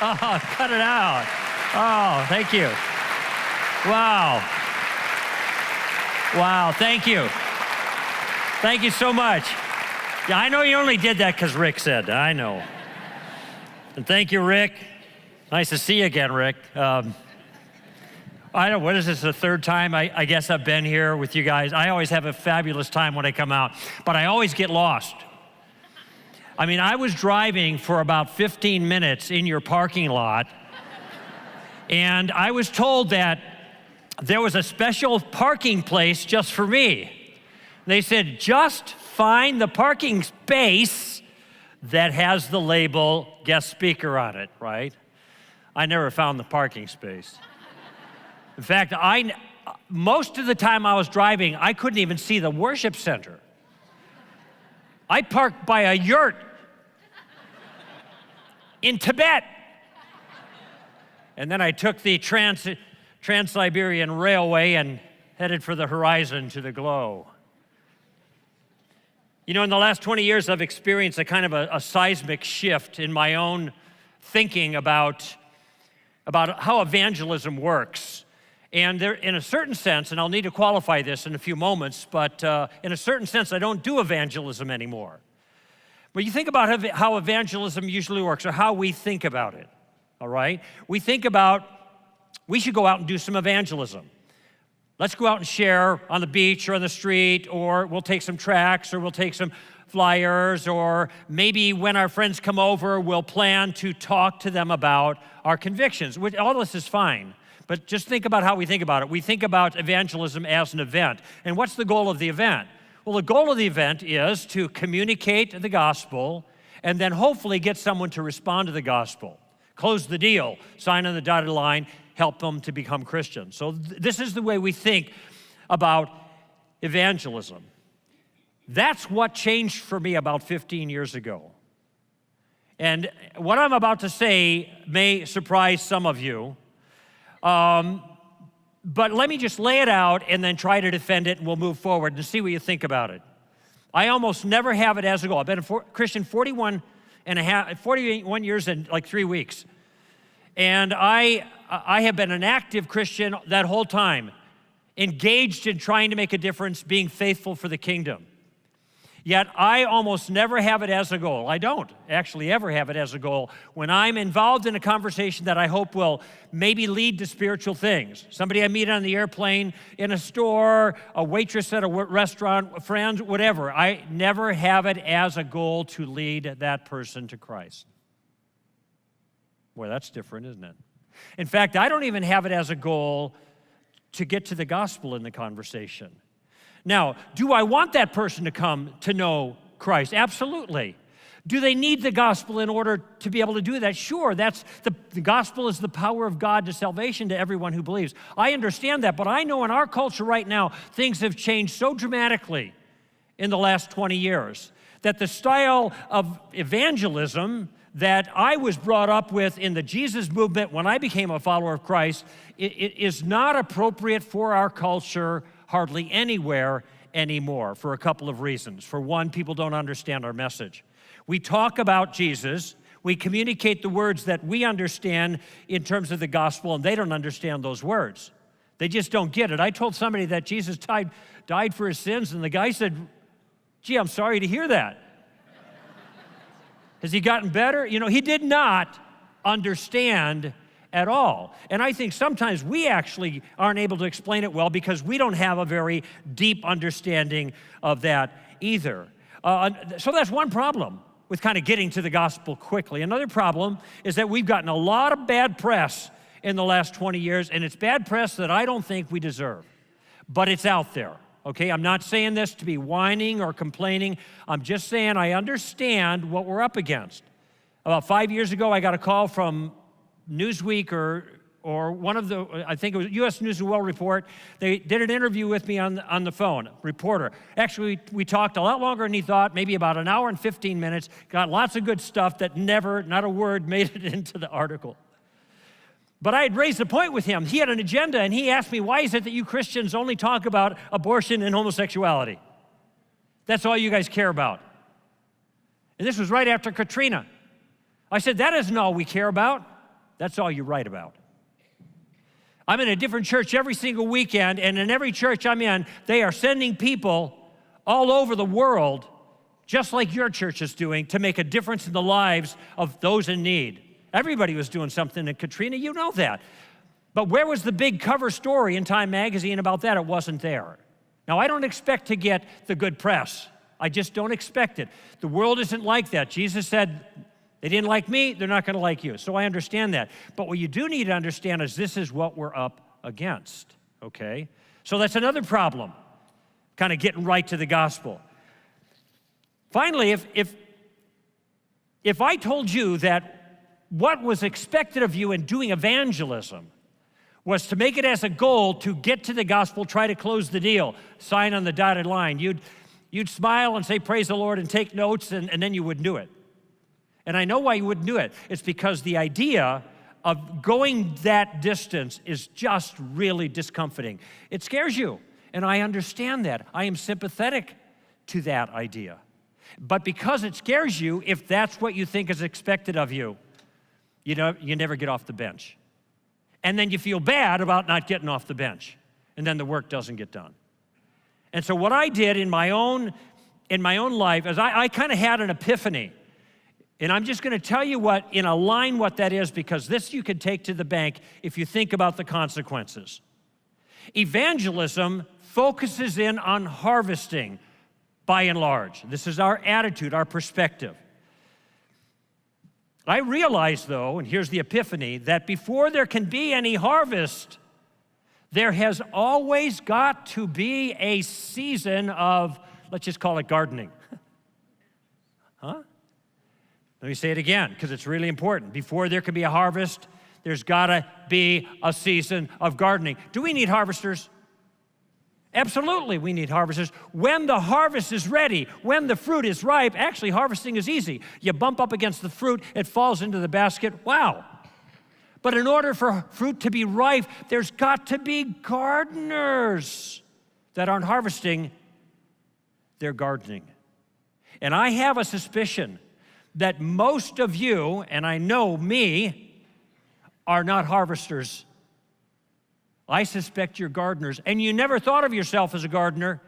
Oh, cut it out. Oh, thank you. Wow. Wow, thank you. Thank you so much. Yeah, I know you only did that because Rick said, I know. And thank you, Rick. Nice to see you again, Rick. I don't, what is this, the third time I guess I've been here with you guys? I always have a fabulous time when I come out, but I always get lost. I mean, I was driving for about 15 minutes in your parking lot, and I was told that there was a special parking place just for me. They said, just find the parking space that has the label guest speaker on it, right? I never found the parking space. In fact, most of the time I was driving, I couldn't even see the worship center. I parked by a yurt in Tibet. And then I took the Trans-Siberian Railway and headed for the horizon to the glow. You know, in the last 20 years, I've experienced a kind of a seismic shift in my own thinking about how evangelism works. And there, in a certain sense, and I'll need to qualify this in a few moments, but in a certain sense, I don't do evangelism anymore. But you think about how evangelism usually works, or how we think about it, all right? We think about, we should go out and do some evangelism. Let's go out and share on the beach or on the street, or we'll take some tracts, or we'll take some flyers, or maybe when our friends come over, we'll plan to talk to them about our convictions, which all this is fine. But just think about how we think about it. We think about evangelism as an event. And what's the goal of the event? Well, the goal of the event is to communicate the gospel and then hopefully get someone to respond to the gospel. Close the deal, sign on the dotted line, help them to become Christians. So this is the way we think about evangelism. That's what changed for me about 15 years ago. And what I'm about to say may surprise some of you. But let me just lay it out and then try to defend it, and we'll move forward and see what you think about it. I almost never have it as a goal. I've been a Christian 41 years and like 3 weeks. And I have been an active Christian that whole time, engaged in trying to make a difference, being faithful for the kingdom. Yet I almost never have it as a goal. I don't actually ever have it as a goal when I'm involved in a conversation that I hope will maybe lead to spiritual things. Somebody I meet on the airplane, in a store, a waitress at a restaurant, friends, whatever. I never have it as a goal to lead that person to Christ. Boy, that's different, isn't it? In fact, I don't even have it as a goal to get to the gospel in the conversation. Now, do I want that person to come to know Christ? Absolutely. Do they need the gospel in order to be able to do that? Sure, the gospel is the power of God to salvation to everyone who believes. I understand that, but I know in our culture right now, things have changed so dramatically in the last 20 years that the style of evangelism that I was brought up with in the Jesus movement when I became a follower of Christ, it is not appropriate for our culture hardly anywhere anymore for a couple of reasons. For one, people don't understand our message. We talk about Jesus, we communicate the words that we understand in terms of the gospel, and they don't understand those words. They just don't get it. I told somebody that Jesus died for his sins, and the guy said, gee, I'm sorry to hear that. Has he gotten better? You know, he did not understand at all. And I think sometimes we actually aren't able to explain it well because we don't have a very deep understanding of that either. So that's one problem with kind of getting to the gospel quickly. Another problem is that we've gotten a lot of bad press in the last 20 years, and it's bad press that I don't think we deserve. But it's out there, okay? I'm not saying this to be whining or complaining. I'm just saying I understand what we're up against. About 5 years ago, I got a call from Newsweek or one of the, I think it was U.S. News and World Report. They did an interview with me on the phone, reporter. Actually, we talked a lot longer than he thought, maybe about an hour and 15 minutes, got lots of good stuff that never, not a word, made it into the article. But I had raised the point with him. He had an agenda, and he asked me, why is it that you Christians only talk about abortion and homosexuality? That's all you guys care about. And this was right after Katrina. I said, that isn't all we care about. That's all you write about. I'm in a different church every single weekend, and in every church I'm in, they are sending people all over the world, just like your church is doing, to make a difference in the lives of those in need. Everybody was doing something, and Katrina, you know that. But where was the big cover story in Time magazine about that? It wasn't there. Now, I don't expect to get the good press. I just don't expect it. The world isn't like that. Jesus said, they didn't like me, they're not going to like you. So I understand that. But what you do need to understand is this is what we're up against, okay? So that's another problem, kind of getting right to the gospel. Finally, if I told you that what was expected of you in doing evangelism was to make it as a goal to get to the gospel, try to close the deal, sign on the dotted line, you'd smile and say, praise the Lord, and take notes, and then you wouldn't do it. And I know why you wouldn't do it. It's because the idea of going that distance is just really discomforting. It scares you, and I understand that. I am sympathetic to that idea. But because it scares you, if that's what you think is expected of you, you never get off the bench. And then you feel bad about not getting off the bench, and then the work doesn't get done. And so what I did in my own life is I kind of had an epiphany. And I'm just going to tell you what that is, because this you can take to the bank if you think about the consequences. Evangelism focuses in on harvesting, by and large. This is our attitude, our perspective. I realize, though, and here's the epiphany, that before there can be any harvest, there has always got to be a season of, let's just call it gardening. Huh? Let me say it again, because it's really important. Before there can be a harvest, there's got to be a season of gardening. Do we need harvesters? Absolutely, we need harvesters. When the harvest is ready, when the fruit is ripe, actually harvesting is easy. You bump up against the fruit, it falls into the basket, wow. But in order for fruit to be ripe, there's got to be gardeners that aren't harvesting, they're gardening. And I have a suspicion that most of you, and I know me, are not harvesters. I suspect you're gardeners, and you never thought of yourself as a gardener,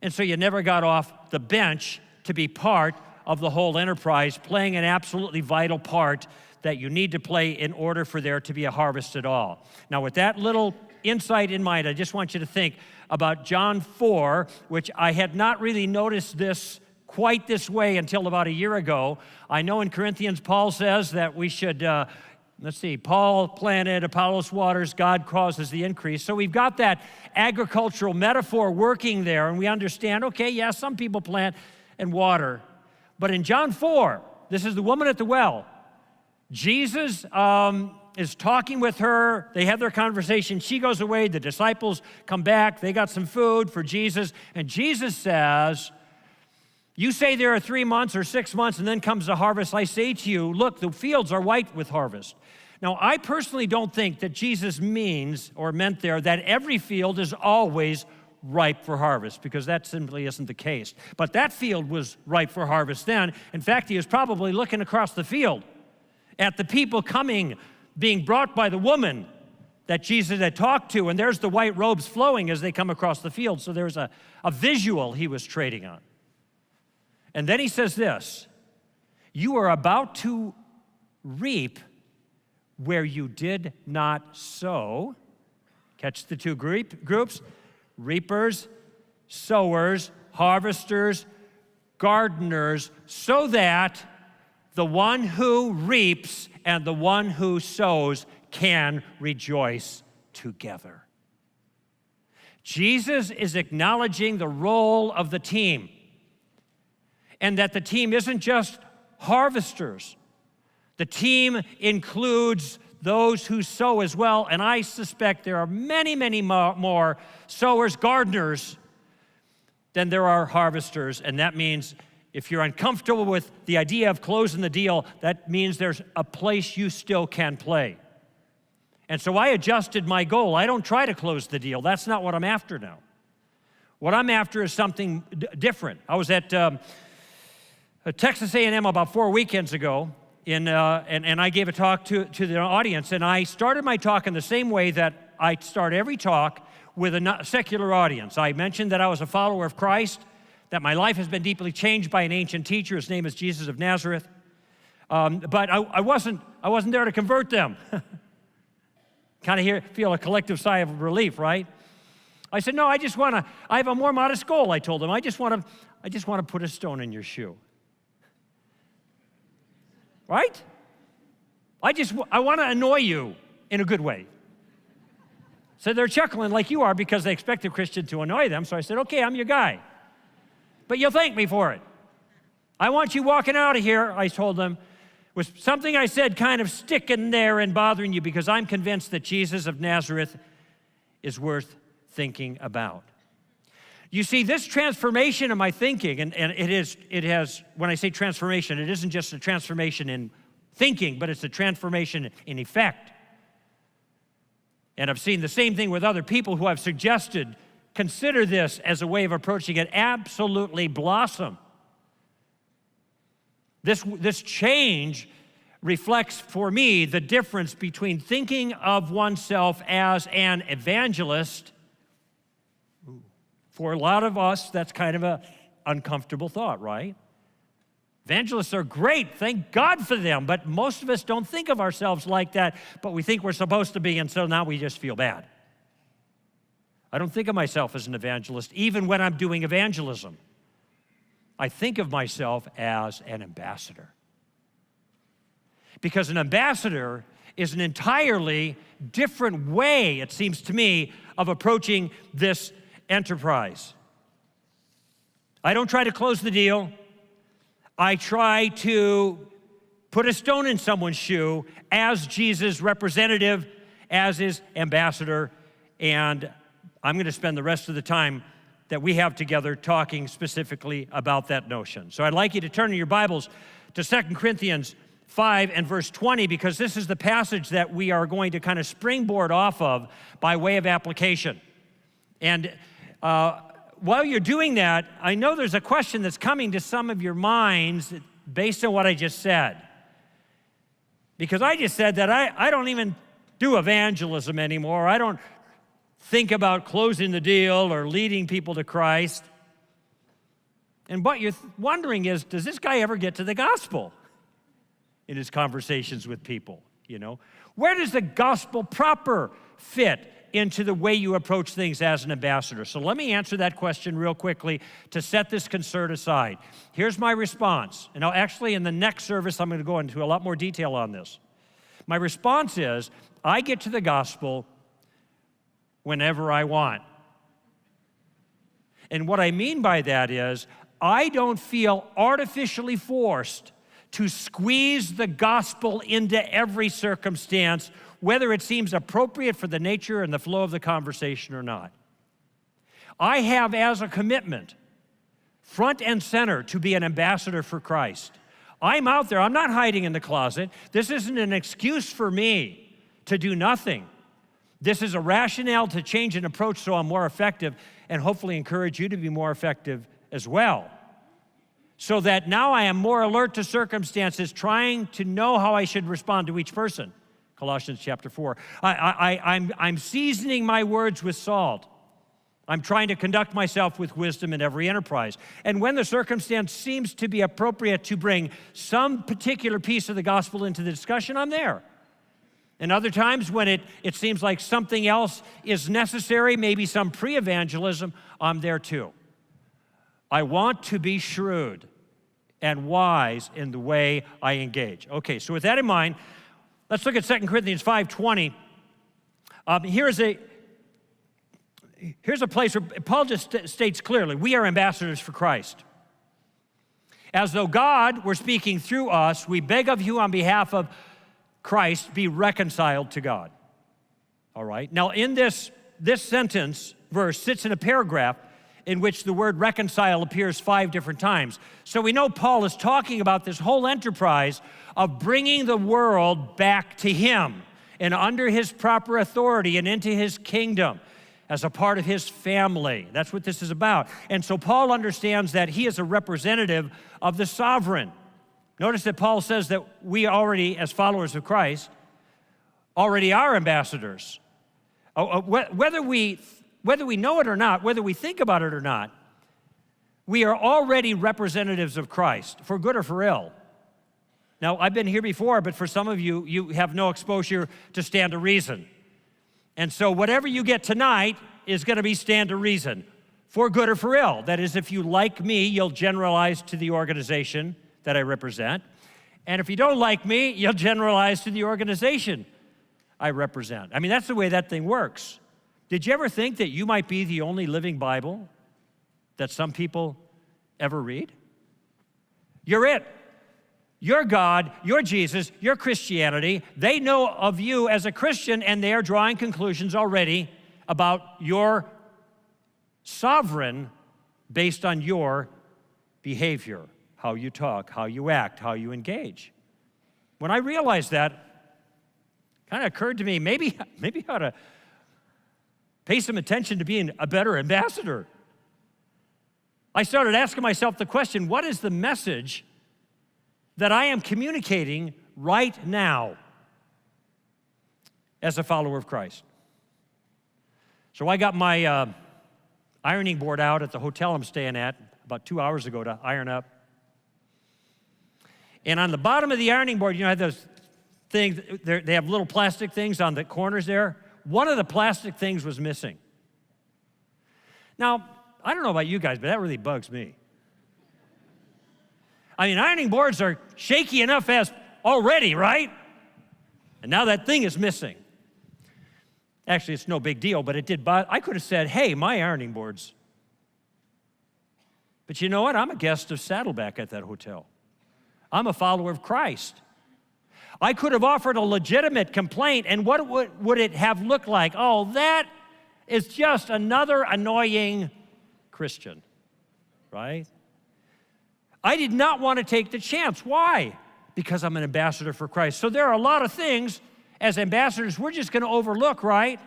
and so you never got off the bench to be part of the whole enterprise, playing an absolutely vital part that you need to play in order for there to be a harvest at all. Now, with that little insight in mind, I just want you to think about John 4, which I had not really noticed this quite this way until about a year ago. I know in Corinthians, Paul says that we should, Paul planted, Apollos waters, God causes the increase. So we've got that agricultural metaphor working there, and we understand, okay, yeah, some people plant and water. But in John 4, this is the woman at the well. Jesus is talking with her. They have their conversation. She goes away. The disciples come back. They got some food for Jesus. And Jesus says, you say there are 3 months or 6 months, and then comes the harvest. I say to you, look, the fields are white with harvest. Now, I personally don't think that Jesus meant there that every field is always ripe for harvest, because that simply isn't the case. But that field was ripe for harvest then. In fact, he was probably looking across the field at the people coming, being brought by the woman that Jesus had talked to, and there's the white robes flowing as they come across the field. So there's a visual he was trading on. And then he says this, you are about to reap where you did not sow. Catch the two groups, reapers, sowers, harvesters, gardeners, so that the one who reaps and the one who sows can rejoice together. Jesus is acknowledging the role of the team, and that the team isn't just harvesters. The team includes those who sow as well, and I suspect there are many, many more sowers, gardeners, than there are harvesters, and that means if you're uncomfortable with the idea of closing the deal, that means there's a place you still can play. And so I adjusted my goal. I don't try to close the deal. That's not what I'm after now. What I'm after is something different. I was at Texas A&M about 4 weekends ago, and I gave a talk to the audience, and I started my talk in the same way that I start every talk with a secular audience. I mentioned that I was a follower of Christ, that my life has been deeply changed by an ancient teacher. His name is Jesus of Nazareth. But I wasn't there to convert them. Kind of feel a collective sigh of relief, right? I said, no, I have a more modest goal, I told them. I just want to put a stone in your shoe. Right? I want to annoy you in a good way. So they're chuckling like you are because they expect a Christian to annoy them. So I said, okay, I'm your guy. But you'll thank me for it. I want you walking out of here, I told them, with something I said kind of sticking there and bothering you, because I'm convinced that Jesus of Nazareth is worth thinking about. You see, this transformation in my thinking, and it has, when I say transformation, it isn't just a transformation in thinking, but it's a transformation in effect. And I've seen the same thing with other people who I've suggested, consider this as a way of approaching it, absolutely blossom. This change reflects for me the difference between thinking of oneself as an evangelist. For a lot of us, that's kind of an uncomfortable thought, right? Evangelists are great, thank God for them, but most of us don't think of ourselves like that, but we think we're supposed to be, and so now we just feel bad. I don't think of myself as an evangelist, even when I'm doing evangelism. I think of myself as an ambassador. Because an ambassador is an entirely different way, it seems to me, of approaching this enterprise. I don't try to close the deal. I try to put a stone in someone's shoe as Jesus' representative, as his ambassador, and I'm going to spend the rest of the time that we have together talking specifically about that notion. So I'd like you to turn in your Bibles to 2 Corinthians 5 and verse 20, because this is the passage that we are going to kind of springboard off of by way of application. And while you're doing that, I know there's a question that's coming to some of your minds based on what I just said. Because I just said that I don't even do evangelism anymore. I don't think about closing the deal or leading people to Christ. And what you're wondering is, does this guy ever get to the gospel in his conversations with people, you know? Where does the gospel proper fit into the way you approach things as an ambassador? So let me answer that question real quickly to set this concern aside. Here's my response. And actually, in the next service, I'm going to go into a lot more detail on this. My response is, I get to the gospel whenever I want. And what I mean by that is, I don't feel artificially forced to squeeze the gospel into every circumstance, whether it seems appropriate for the nature and the flow of the conversation or not. I have as a commitment, front and center, to be an ambassador for Christ. I'm out there, I'm not hiding in the closet. This isn't an excuse for me to do nothing. This is a rationale to change an approach so I'm more effective, and hopefully encourage you to be more effective as well. So that now I am more alert to circumstances, trying to know how I should respond to each person. Colossians chapter 4. I'm seasoning my words with salt. I'm trying to conduct myself with wisdom in every enterprise. And when the circumstance seems to be appropriate to bring some particular piece of the gospel into the discussion, I'm there. And other times when it seems like something else is necessary, maybe some pre-evangelism, I'm there too. I want to be shrewd and wise in the way I engage. Okay, so with that in mind, let's look at 2 Corinthians 5:20. Here's a place where Paul just states clearly, we are ambassadors for Christ. As though God were speaking through us, we beg of you on behalf of Christ, be reconciled to God. All right? Now, in this sentence, verse, sits in a paragraph in which the word reconcile appears 5 different times. So we know Paul is talking about this whole enterprise of bringing the world back to him and under his proper authority and into his kingdom as a part of his family. That's what this is about. And so Paul understands that he is a representative of the sovereign. Notice that Paul says that we already, as followers of Christ, already are ambassadors. Whether we know it or not, whether we think about it or not, we are already representatives of Christ, for good or for ill. Now, I've been here before, but for some of you, you have no exposure to stand to reason. And so whatever you get tonight is going to be stand to reason, for good or for ill. That is, if you like me, you'll generalize to the organization that I represent. And if you don't like me, you'll generalize to the organization I represent. I mean, that's the way that thing works. Did you ever think that you might be the only living Bible that some people ever read? You're it. You're God, you're Jesus, you're Christianity. They know of you as a Christian, and they are drawing conclusions already about your sovereign based on your behavior, how you talk, how you act, how you engage. When I realized that, it kind of occurred to me, maybe I ought to pay some attention to being a better ambassador. I started asking myself the question, what is the message that I am communicating right now as a follower of Christ? So I got my ironing board out at the hotel I'm staying at about 2 hours ago to iron up. And on the bottom of the ironing board, you know, I have those things, they have little plastic things on the corners there. One of the plastic things was missing. Now, I don't know about you guys, but that really bugs me. I mean, ironing boards are shaky enough as already, right? And now that thing is missing. Actually, it's no big deal, but it did bother. I could have said, hey, my ironing board's. But you know what? I'm a guest of Saddleback at that hotel. I'm a follower of Christ. I could have offered a legitimate complaint, and what would it have looked like? Oh, that is just another annoying Christian, right? I did not want to take the chance. Why? Because I'm an ambassador for Christ. So there are a lot of things as ambassadors we're just going to overlook, right?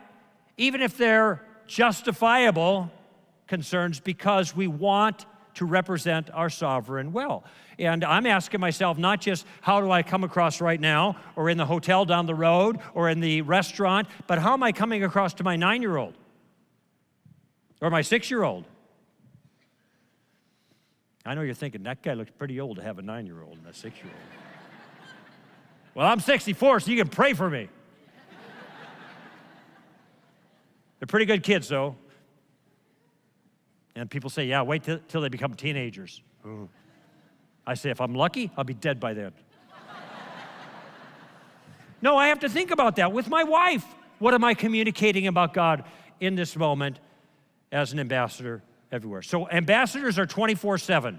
Even if they're justifiable concerns, because we want to represent our sovereign well. And I'm asking myself not just how do I come across right now, or in the hotel down the road, or in the restaurant, but how am I coming across to my 9-year-old or my 6-year-old? I know you're thinking, that guy looks pretty old to have a 9-year-old and a 6-year-old. Well, I'm 64, so you can pray for me. They're pretty good kids, though. And people say, yeah, wait till they become teenagers. Ooh. I say, if I'm lucky, I'll be dead by then. No, I have to think about that with my wife. What am I communicating about God in this moment as an ambassador everywhere? So ambassadors are 24/7,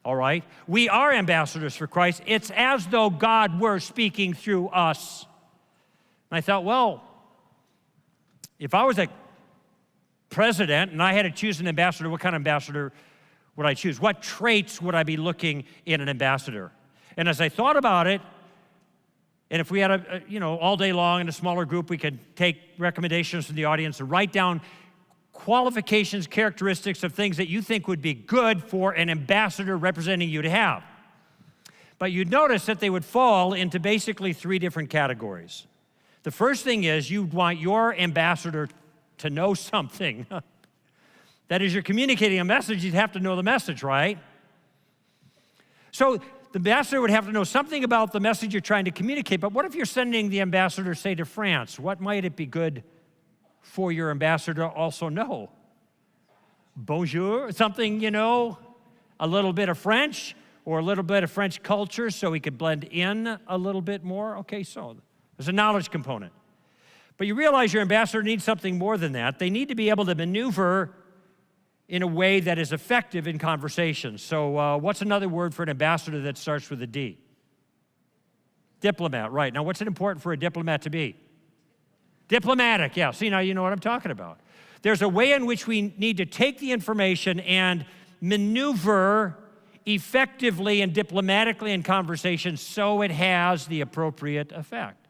all right? We are ambassadors for Christ. It's as though God were speaking through us. And I thought, well, if I was a president and I had to choose an ambassador, what kind of ambassador would I choose? What traits would I be looking in an ambassador? And as I thought about it, and if we had all day long in a smaller group, we could take recommendations from the audience and write down qualifications, characteristics of things that you think would be good for an ambassador representing you to have. But you'd notice that they would fall into basically 3 different categories. The first thing is you'd want your ambassador to know something. That is, you're communicating a message, you'd have to know the message, right? So the ambassador would have to know something about the message you're trying to communicate, but what if you're sending the ambassador, say, to France? What might it be good for your ambassador to also know? Bonjour, something, a little bit of French, or a little bit of French culture so he could blend in a little bit more. Okay, so there's a knowledge component. But you realize your ambassador needs something more than that. They need to be able to maneuver in a way that is effective in conversation. So what's another word for an ambassador that starts with a D? Diplomat, right. Now, what's it important for a diplomat to be? Diplomatic, yeah. See, now you know what I'm talking about. There's a way in which we need to take the information and maneuver effectively and diplomatically in conversation so it has the appropriate effect.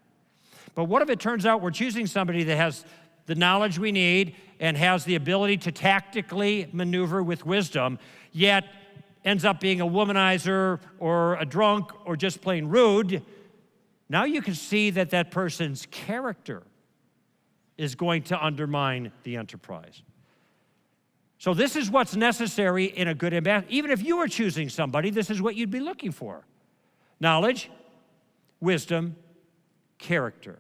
But what if it turns out we're choosing somebody that has the knowledge we need and has the ability to tactically maneuver with wisdom, yet ends up being a womanizer or a drunk or just plain rude, now you can see that that person's character is going to undermine the enterprise. So this is what's necessary in a good ambassador. Even if you were choosing somebody, this is what you'd be looking for. Knowledge, wisdom, character.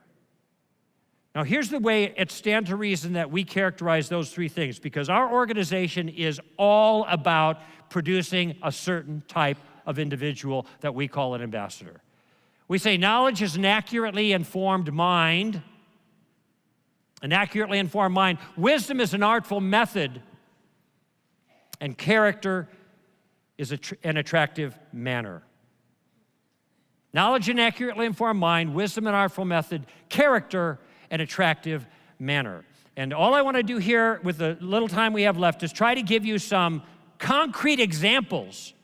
Now here's the way it stands to reason that we characterize those three things, because our organization is all about producing a certain type of individual that we call an ambassador. We say knowledge is an accurately informed mind. An accurately informed mind. Wisdom is an artful method. And character is an attractive manner. Knowledge and accurately informed mind, wisdom and artful method, character and attractive manner. And all I want to do here with the little time we have left is try to give you some concrete examples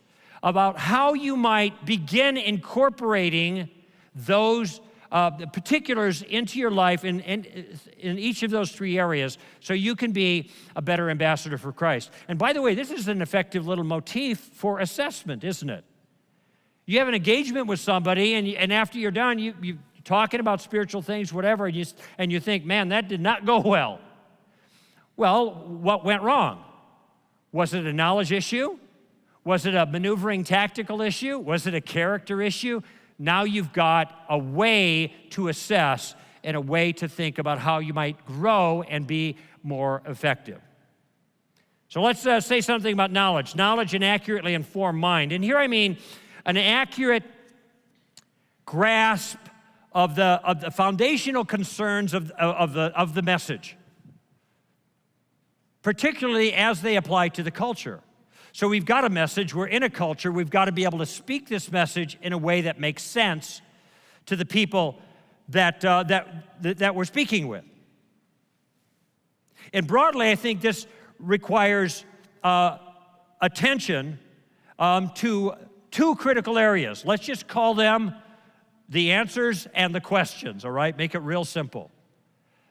about how you might begin incorporating those the particulars into your life in each of those three areas so you can be a better ambassador for Christ. And by the way, this is an effective little motif for assessment, isn't it? You have an engagement with somebody, and after you're done, you're talking about spiritual things, whatever, and you think, man, that did not go well. Well, what went wrong? Was it a knowledge issue? Was it a maneuvering tactical issue? Was it a character issue? Now you've got a way to assess and a way to think about how you might grow and be more effective. So let's say something about knowledge. Knowledge and accurately informed mind. And here I mean an accurate grasp of the foundational concerns of the message, particularly as they apply to the culture. So we've got a message, we're in a culture, we've got to be able to speak this message in a way that makes sense to the people that we're speaking with. And broadly, I think this requires attention to two critical areas. Let's just call them the answers and the questions, all right? Make it real simple.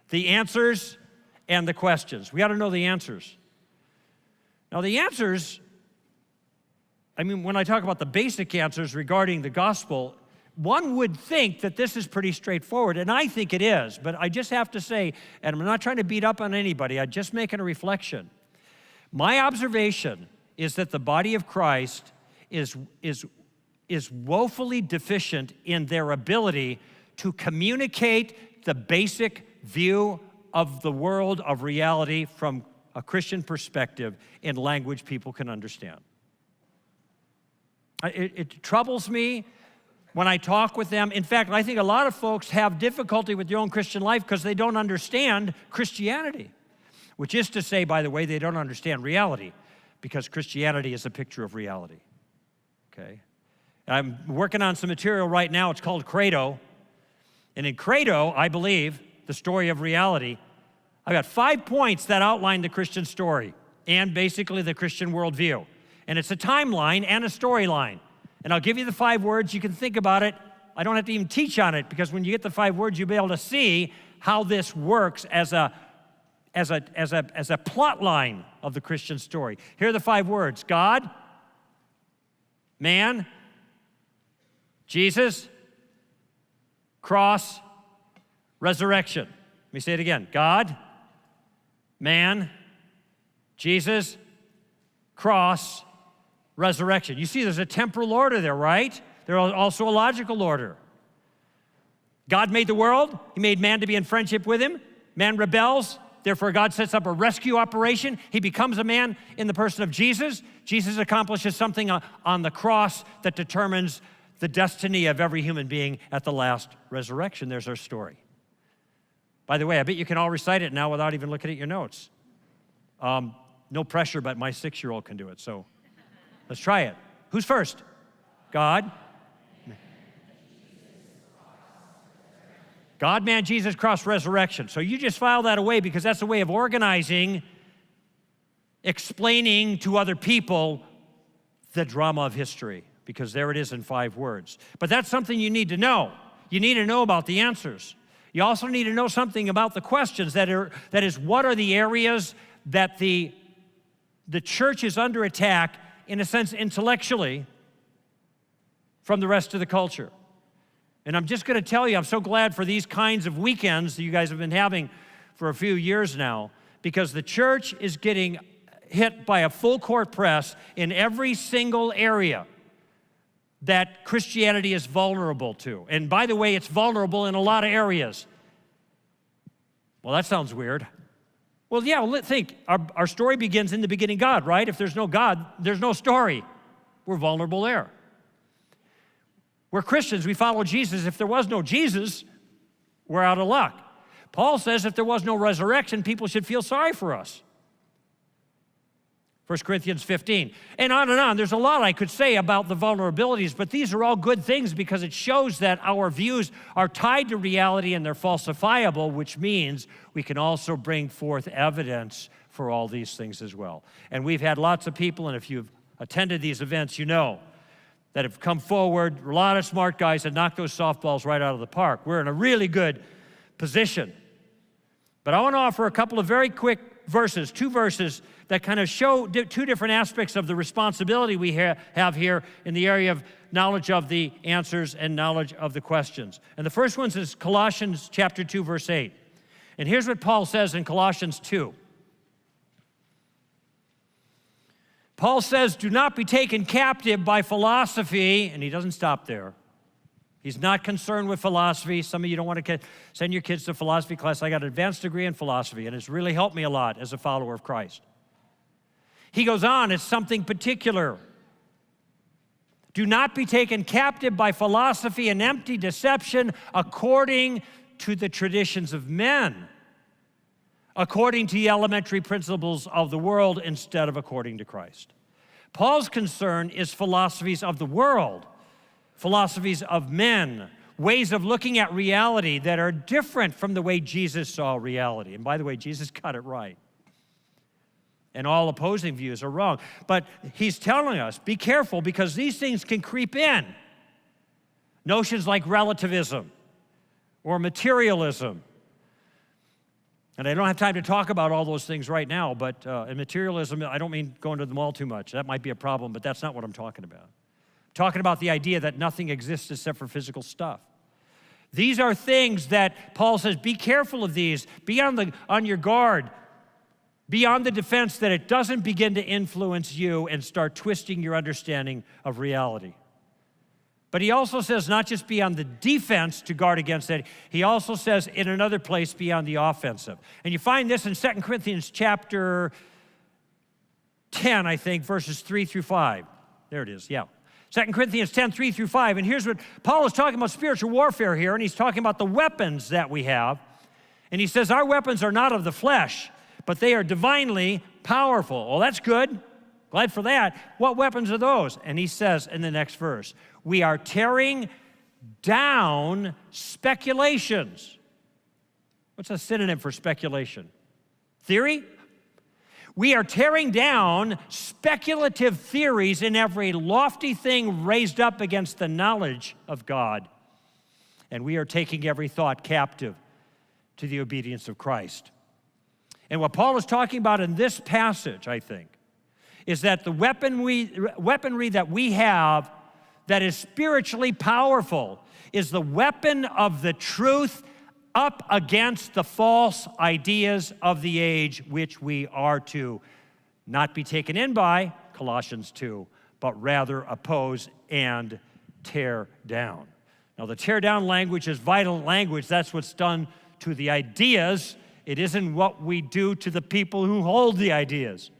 The answers and the questions. We got to know the answers. Now, the answers, I mean, when I talk about the basic answers regarding the gospel, one would think that this is pretty straightforward, and I think it is, but I just have to say, and I'm not trying to beat up on anybody, I'm just making a reflection. My observation is that the body of Christ is woefully deficient in their ability to communicate the basic view of the world of reality from a Christian perspective in language people can understand. It troubles me when I talk with them. In fact, I think a lot of folks have difficulty with their own Christian life because they don't understand Christianity, which is to say, by the way, they don't understand reality, because Christianity is a picture of reality, okay? I'm working on some material right now. It's called Credo. And in Credo, I believe, the story of reality, I've got 5 points that outline the Christian story and basically the Christian worldview. And it's a timeline and a storyline. And I'll give you the 5 words. You can think about it. I don't have to even teach on it, because when you get the 5 words, you'll be able to see how this works as a plot line of the Christian story. Here are the 5 words: God, man, Jesus, cross, resurrection. Let me say it again. God, man, Jesus, cross, resurrection. You see there's a temporal order there, right? There's also a logical order. God made the world. He made man to be in friendship with him. Man rebels. Therefore, God sets up a rescue operation. He becomes a man in the person of Jesus. Jesus accomplishes something on the cross that determines the destiny of every human being at the last resurrection. There's our story. By the way, I bet you can all recite it now without even looking at your notes. No pressure, but my 6-year-old can do it, so let's try it. Who's first? God. God, man, Jesus, cross, resurrection. So you just file that away, because that's a way of organizing, explaining to other people the drama of history, because there it is in 5 words. But that's something you need to know. You need to know about the answers. You also need to know something about the questions. That is, what are the areas that the church is under attack in a sense, intellectually from the rest of the culture. And I'm just going to tell you, I'm so glad for these kinds of weekends that you guys have been having for a few years now, because the church is getting hit by a full court press in every single area that Christianity is vulnerable to. And by the way, it's vulnerable in a lot of areas. Well, that sounds weird. Well, yeah, think. Our story begins in the beginning, God, right? If there's no God, there's no story. We're vulnerable there. We're Christians. We follow Jesus. If there was no Jesus, we're out of luck. Paul says if there was no resurrection, people should feel sorry for us. 1 Corinthians 15. And on. There's a lot I could say about the vulnerabilities, but these are all good things because it shows that our views are tied to reality and they're falsifiable, which means we can also bring forth evidence for all these things as well. And we've had lots of people, and if you've attended these events, you know, that have come forward, a lot of smart guys that knocked those softballs right out of the park. We're in a really good position. But I want to offer a couple of very quick verses, 2 verses that kind of show 2 different aspects of the responsibility we have here in the area of knowledge of the answers and knowledge of the questions. And the first one is Colossians chapter 2, verse 8. And here's what Paul says in Colossians 2. Paul says, do not be taken captive by philosophy, and he doesn't stop there. He's not concerned with philosophy. Some of you don't want to send your kids to philosophy class. I got an advanced degree in philosophy, and it's really helped me a lot as a follower of Christ. He goes on, it's something particular. Do not be taken captive by philosophy and empty deception according to the traditions of men, according to the elementary principles of the world instead of according to Christ. Paul's concern is philosophies of the world, philosophies of men, ways of looking at reality that are different from the way Jesus saw reality. And by the way, Jesus got it right. And all opposing views are wrong. But he's telling us, be careful because these things can creep in. Notions like relativism or materialism. And I don't have time to talk about all those things right now, but in materialism, I don't mean going to the mall too much. That might be a problem, but that's not what I'm talking about. I'm talking about the idea that nothing exists except for physical stuff. These are things that Paul says, be careful of these. Be on your guard. Be on the defense that it doesn't begin to influence you and start twisting your understanding of reality. But he also says not just be on the defense to guard against it, he also says in another place be on the offensive. And you find this in 2 Corinthians chapter 10, I think, verses 3 through 5. There it is, yeah. 2 Corinthians 10, 3 through 5. And here's what Paul is talking about spiritual warfare here, and he's talking about the weapons that we have. And he says, our weapons are not of the flesh, but they are divinely powerful. Well, that's good. Glad for that. What weapons are those? And he says in the next verse, we are tearing down speculations. What's a synonym for speculation? Theory? We are tearing down speculative theories in every lofty thing raised up against the knowledge of God. And we are taking every thought captive to the obedience of Christ. And what Paul is talking about in this passage, I think, is that the weaponry that we have that is spiritually powerful is the weapon of the truth up against the false ideas of the age, which we are to not be taken in by, Colossians 2, but rather oppose and tear down. Now, the tear down language is vital language. That's what's done to the ideas. It isn't what we do to the people who hold the ideas.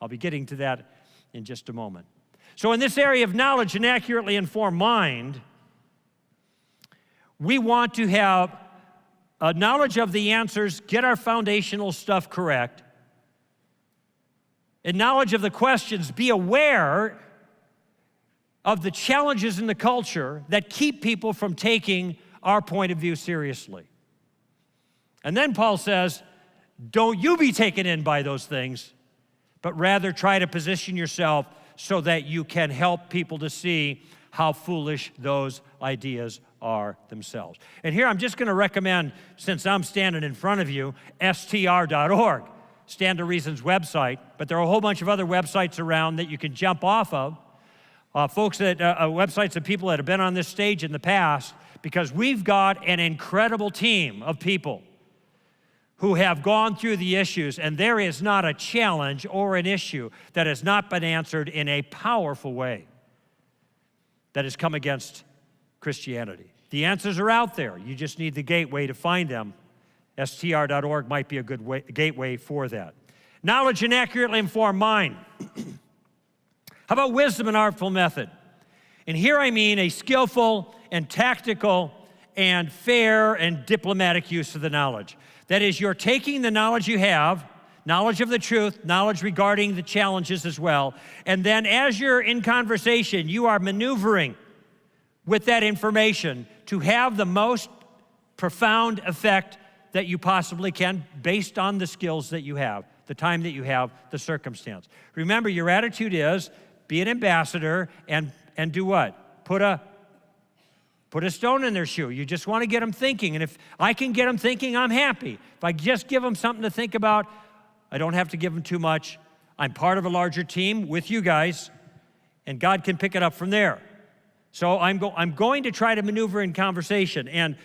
I'll be getting to that in just a moment. So in this area of knowledge and accurately informed mind, we want to have a knowledge of the answers, get our foundational stuff correct, and knowledge of the questions, be aware of the challenges in the culture that keep people from taking our point of view seriously. And then Paul says, don't you be taken in by those things, but rather try to position yourself so that you can help people to see how foolish those ideas are themselves. And here I'm just going to recommend, since I'm standing in front of you, str.org. Stand to Reason's website, but there are a whole bunch of other websites around that you can jump off of. Websites of people that have been on this stage in the past, because we've got an incredible team of people who have gone through the issues, and there is not a challenge or an issue that has not been answered in a powerful way that has come against Christianity. The answers are out there. You just need the gateway to find them. str.org might be a good gateway for that. Knowledge and accurately informed mind. How about wisdom and artful method? And here I mean a skillful and tactical and fair and diplomatic use of the knowledge. That is, you're taking the knowledge you have, knowledge of the truth, knowledge regarding the challenges as well, and then as you're in conversation, you are maneuvering with that information to have the most profound effect that you possibly can based on the skills that you have, the time that you have, the circumstance. Remember, your attitude is be an ambassador and do what? Put a stone in their shoe. You just want to get them thinking. And if I can get them thinking, I'm happy. If I just give them something to think about, I don't have to give them too much. I'm part of a larger team with you guys, and God can pick it up from there. So I'm going to try to maneuver in conversation. And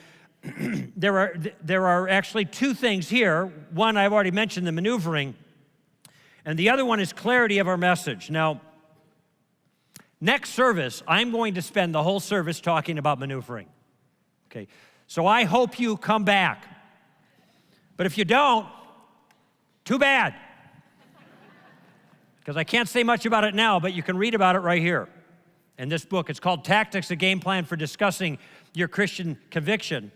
there are actually two things here. One, I've already mentioned the maneuvering, and the other one is clarity of our message. Now, next service, I'm going to spend the whole service talking about maneuvering. Okay, so I hope you come back. But if you don't, too bad. Because I can't say much about it now, but you can read about it right here in this book. It's called Tactics, a Game Plan for Discussing Your Christian Conviction.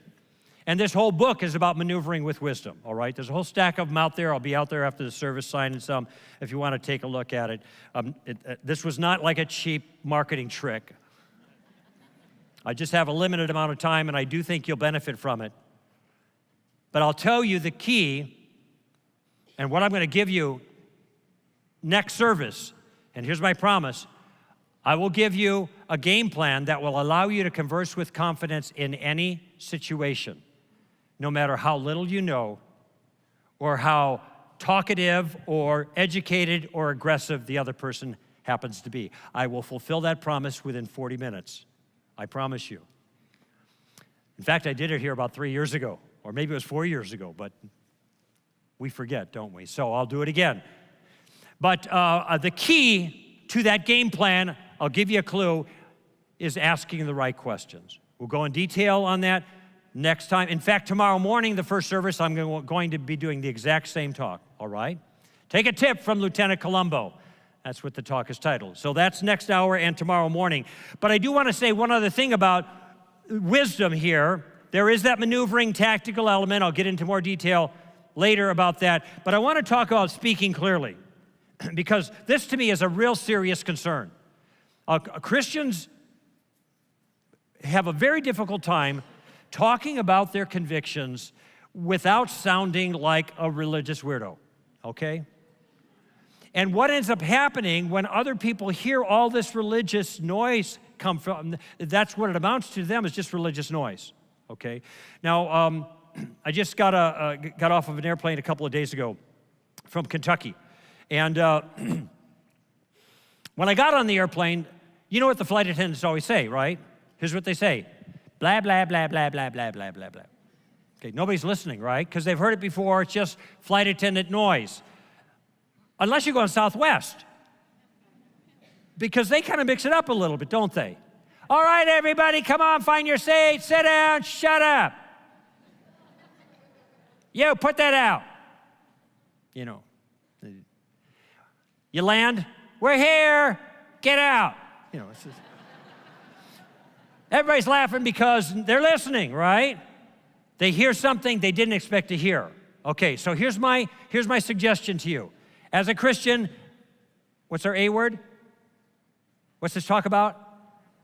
And this whole book is about maneuvering with wisdom, all right? There's a whole stack of them out there. I'll be out there after the service signing some if you want to take a look at it. This was not like a cheap marketing trick. I just have a limited amount of time, and I do think you'll benefit from it. But I'll tell you the key, and what I'm going to give you next service, and here's my promise, I will give you a game plan that will allow you to converse with confidence in any situation, no matter how little you know or how talkative or educated or aggressive the other person happens to be. I will fulfill that promise within 40 minutes. I promise you. In fact, I did it here about 3 years ago, or maybe it was 4 years ago, but we forget, don't we? So I'll do it again. But the key to that game plan, I'll give you a clue, is asking the right questions. We'll go in detail on that next time. In fact, tomorrow morning, the first service, I'm going to be doing the exact same talk, all right? Take a tip from Lieutenant Columbo. That's what the talk is titled. So that's next hour and tomorrow morning. But I do want to say one other thing about wisdom here. There is that maneuvering tactical element. I'll get into more detail later about that. But I want to talk about speaking clearly, because this to me is a real serious concern. Christians have a very difficult time talking about their convictions without sounding like a religious weirdo, okay? And what ends up happening when other people hear all this religious noise come from, that's what it amounts to them, is just religious noise, okay? Now, I just got off of an airplane a couple of days ago from Kentucky. And when I got on the airplane, you know what the flight attendants always say, right? Here's what they say. Blah, blah, blah, blah, blah, blah, blah, blah, blah. Okay, nobody's listening, right? Because they've heard it before. It's just flight attendant noise. Unless you go on Southwest. Because they kind of mix it up a little bit, don't they? All right, everybody, come on, find your seat, sit down, shut up. You, put that out. You know. You land, we're here, get out. You know, it's just, everybody's laughing because they're listening, right? They hear something they didn't expect to hear. Okay, so here's my suggestion to you. As a Christian, what's our A word? What's this talk about?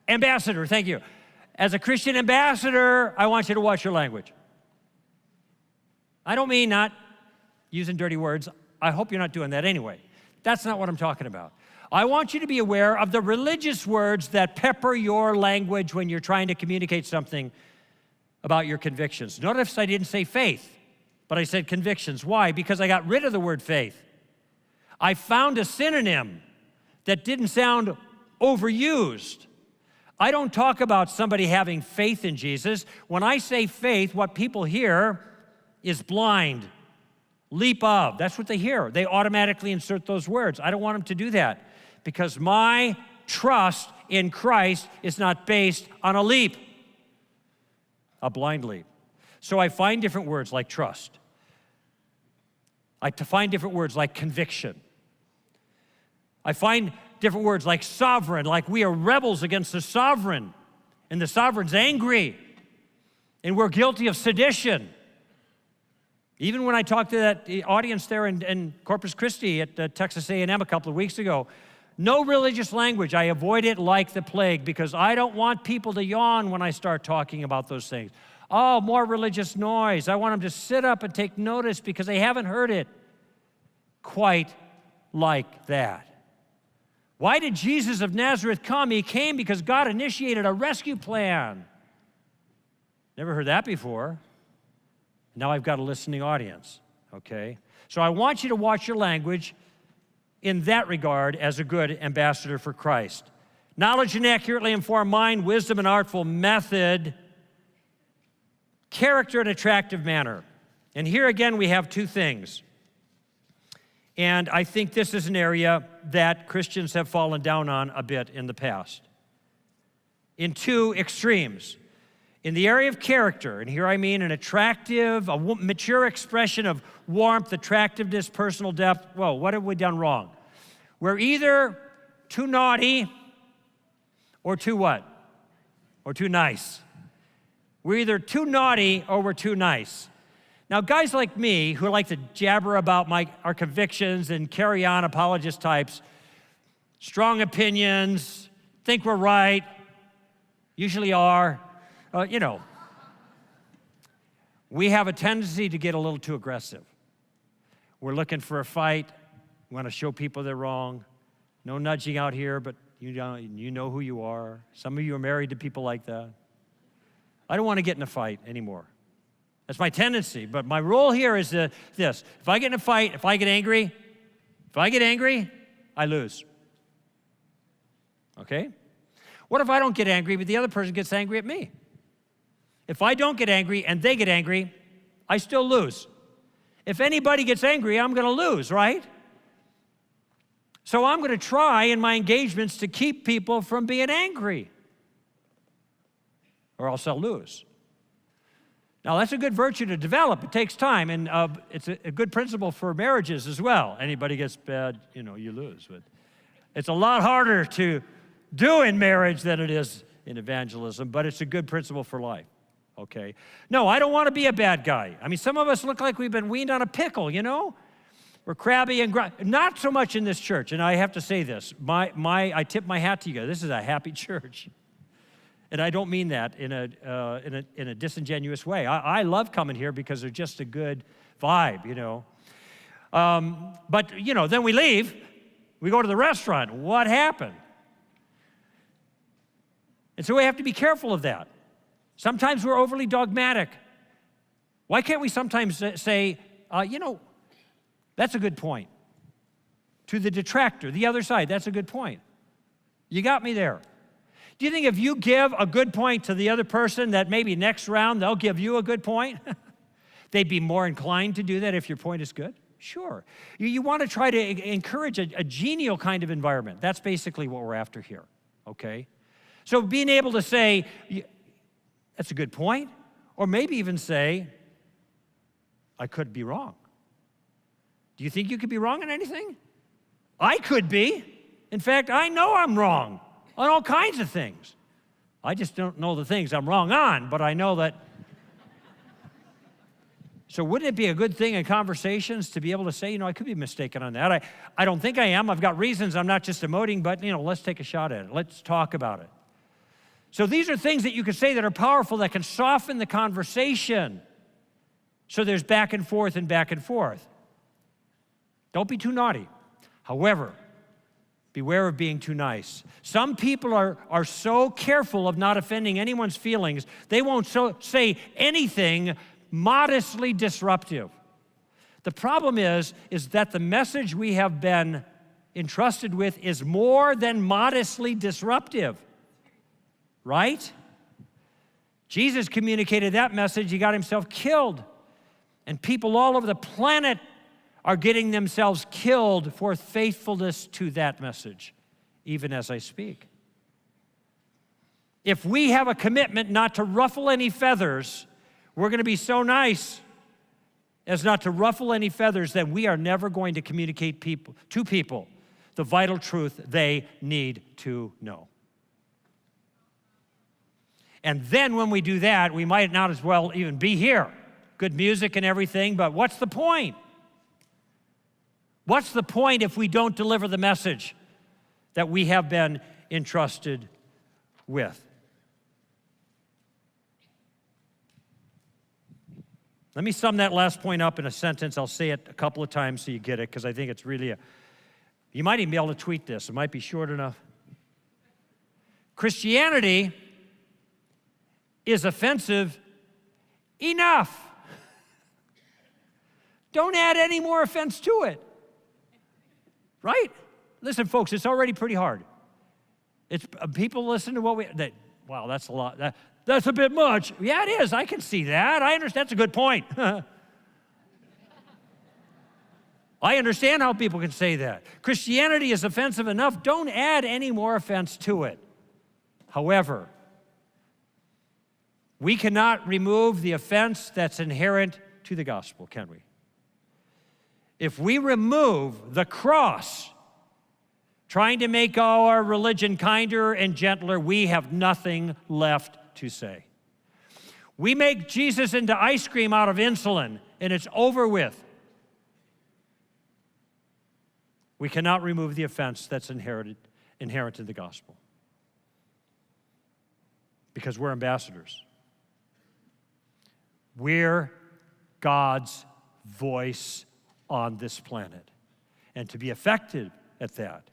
Ambassador, thank you. As a Christian ambassador, I want you to watch your language. I don't mean not using dirty words. I hope you're not doing that anyway. That's not what I'm talking about. I want you to be aware of the religious words that pepper your language when you're trying to communicate something about your convictions. Notice I didn't say faith. but I said convictions. Why? Because I got rid of the word faith. I found a synonym that didn't sound overused. I don't talk about somebody having faith in Jesus. When I say faith, what people hear is blind, leap of. That's what they hear. They automatically insert those words. I don't want them to do that because my trust in Christ is not based on a leap, a blind leap. So I find different words like trust. I find different words like conviction. I find different words like sovereign, like we are rebels against the sovereign, and the sovereign's angry, and we're guilty of sedition. Even when I talked to that audience there in Corpus Christi at Texas A&M a couple of weeks ago, no religious language. I avoid it like the plague because I don't want people to yawn when I start talking about those things. Oh, more religious noise. I want them to sit up and take notice because they haven't heard it quite like that. Why did Jesus of Nazareth come? He came because God initiated a rescue plan. Never heard that before. Now I've got a listening audience, okay? So I want you to watch your language in that regard as a good ambassador for Christ. Knowledge and accurately informed mind, wisdom and artful method, character and attractive manner. And here again we have two things. And I think this is an area that Christians have fallen down on a bit in the past. In two extremes. In the area of character, and here I mean an attractive, a mature expression of warmth, attractiveness, personal depth. Whoa, what have we done wrong? We're either too naughty or too what? Or too nice. We're either too naughty or we're too nice. Now, guys like me who like to jabber about our convictions and carry on apologist types, strong opinions, think we're right, usually are, we have a tendency to get a little too aggressive. We're looking for a fight. We want to show people they're wrong. No nudging out here, but you know who you are. Some of you are married to people like that. I don't want to get in a fight anymore. That's my tendency, but my role here is this. If I get in a fight, if I get angry, I lose. Okay? What if I don't get angry, but the other person gets angry at me? If I don't get angry and they get angry, I still lose. If anybody gets angry, I'm going to lose, right? So I'm going to try in my engagements to keep people from being angry, or else I'll lose. Now, that's a good virtue to develop. It takes time, and it's a good principle for marriages as well. Anybody gets bad, you lose. But it's a lot harder to do in marriage than it is in evangelism, but it's a good principle for life, okay? No, I don't want to be a bad guy. I mean, some of us look like we've been weaned on a pickle, We're crabby and not so much in this church, and I have to say this. I tip my hat to you guys. This is a happy church. And I don't mean that in a disingenuous way. I love coming here because they're just a good vibe, But, then we leave. We go to the restaurant. What happened? And so we have to be careful of that. Sometimes we're overly dogmatic. Why can't we sometimes say, that's a good point? To the detractor, the other side, that's a good point. You got me there. Do you think if you give a good point to the other person that maybe next round they'll give you a good point? They'd be more inclined to do that if your point is good? Sure. You want to try to encourage a genial kind of environment. That's basically what we're after here, okay? So being able to say, that's a good point, or maybe even say, I could be wrong. Do you think you could be wrong on anything? I could be. In fact, I know I'm wrong on all kinds of things. I just don't know the things I'm wrong on, but I know that. So wouldn't it be a good thing in conversations to be able to say, I could be mistaken on that. I don't think I am. I've got reasons. I'm not just emoting, but, let's take a shot at it. Let's talk about it. So these are things that you can say that are powerful, that can soften the conversation. So there's back and forth and back and forth. Don't be too naughty. However, beware of being too nice. Some people are so careful of not offending anyone's feelings, they won't say anything modestly disruptive. The problem is that the message we have been entrusted with is more than modestly disruptive, right? Jesus communicated that message. He got himself killed. And people all over the planet are getting themselves killed for faithfulness to that message, even as I speak. If we have a commitment not to ruffle any feathers, we're going to be so nice as not to ruffle any feathers, then we are never going to communicate to people the vital truth they need to know. And then when we do that, we might not as well even be here. Good music and everything, but what's the point? What's the point if we don't deliver the message that we have been entrusted with? Let me sum that last point up in a sentence. I'll say it a couple of times so you get it, because I think it's really you might even be able to tweet this. It might be short enough. Christianity is offensive enough. Don't add any more offense to it. Right? Listen, folks, it's already pretty hard. It's people listen to what wow, that's a lot. That's a bit much. Yeah, it is. I can see that. I understand. That's a good point. I understand how people can say that. Christianity is offensive enough. Don't add any more offense to it. However, we cannot remove the offense that's inherent to the gospel, can we? If we remove the cross, trying to make our religion kinder and gentler, we have nothing left to say. We make Jesus into ice cream out of insulin, and it's over with. We cannot remove the offense that's inherent in the gospel, because we're ambassadors. We're God's voice on this planet. And to be effective at that,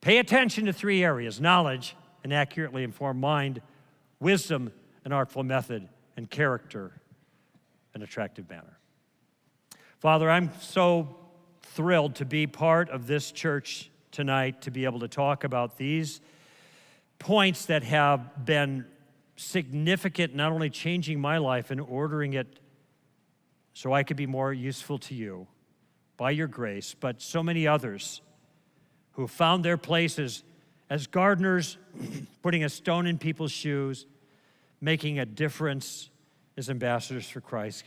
pay attention to three areas: knowledge, an accurately informed mind; wisdom, an artful method; and character, an attractive manner. Father, I'm so thrilled to be part of this church tonight, to be able to talk about these points that have been significant, not only changing my life and ordering it so I could be more useful to you by your grace, but so many others who found their places as gardeners, putting a stone in people's shoes, making a difference as ambassadors for Christ.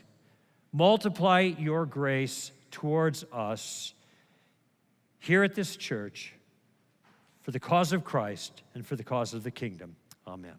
Multiply your grace towards us here at this church for the cause of Christ and for the cause of the kingdom. Amen.